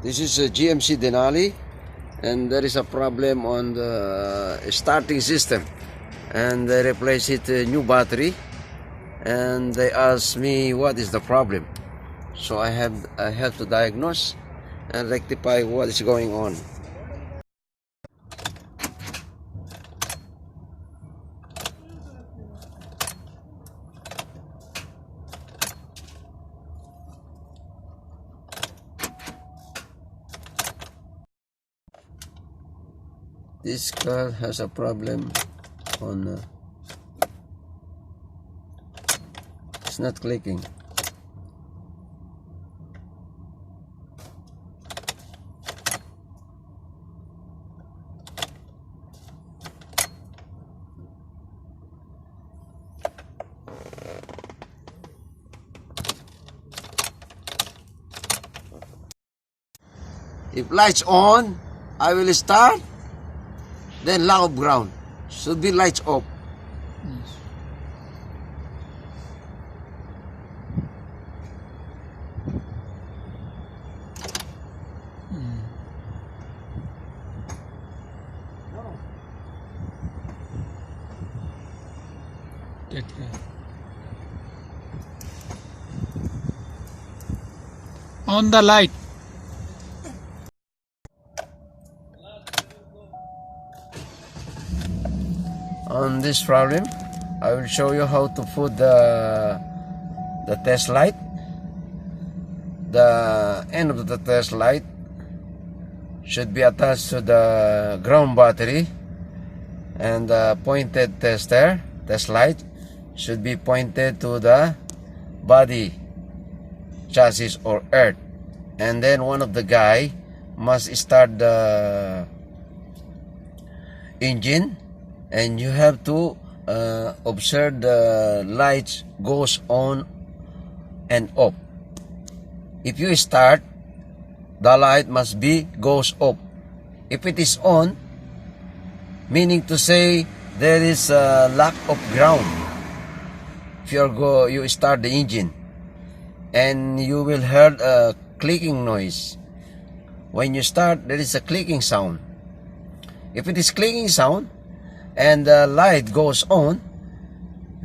This is a GMC Denali, and there is a problem on the starting system, and they replace it a new battery, and they ask me what is the problem. So I have to diagnose and rectify what is going on. This car has a problem on it's not clicking. If lights on, I will start. Then lack of ground. Should be lights off. Yes. On the light. On this problem, I will show you how to put the test light. The end of the test light should be attached to the ground battery, and the pointed test light should be pointed to the body, chassis or earth. And then one of the guy must start the engine, and you have to observe the lights goes on and off. If you start, the light must be goes off. If it is on, meaning to say there is a lack of ground. If you start the engine, and you will hear a clicking noise. When you start, there is a clicking sound. If it is clicking sound and the light goes on,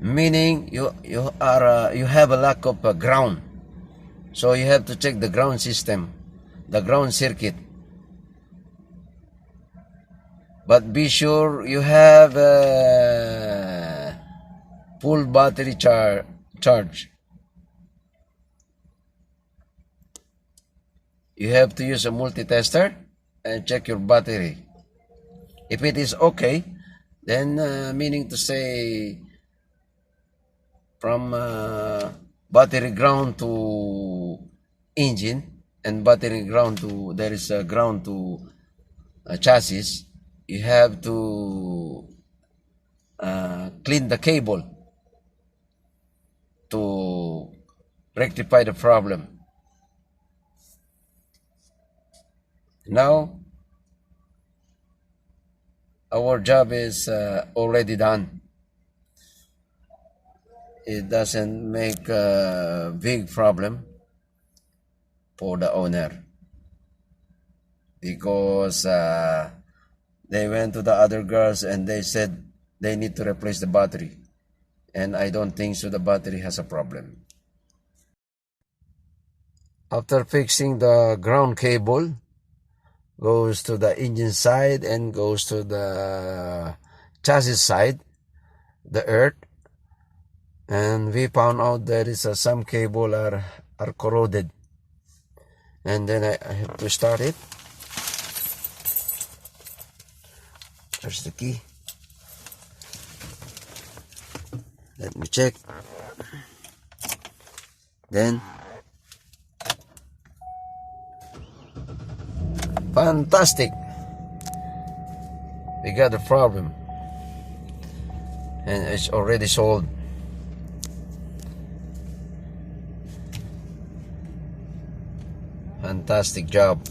meaning you have a lack of ground. So you have to check the ground system, the ground circuit. But be sure you have full battery charge. You have to use a multi-tester and check your battery. If it is okay, then meaning to say from battery ground to engine, and battery ground to there is a ground to chassis, you have to clean the cable to rectify the problem. Now our job is already done. It doesn't make a big problem for the owner, because they went to the other girls and they said they need to replace the battery, and I don't think so the battery has a problem. After fixing the ground cable, goes to the engine side and goes to the chassis side, the earth, and we found out there is some cable are corroded, and then I have to start it. There's the key. Let me check. Then fantastic, we got the problem, and it's already solved. Fantastic job.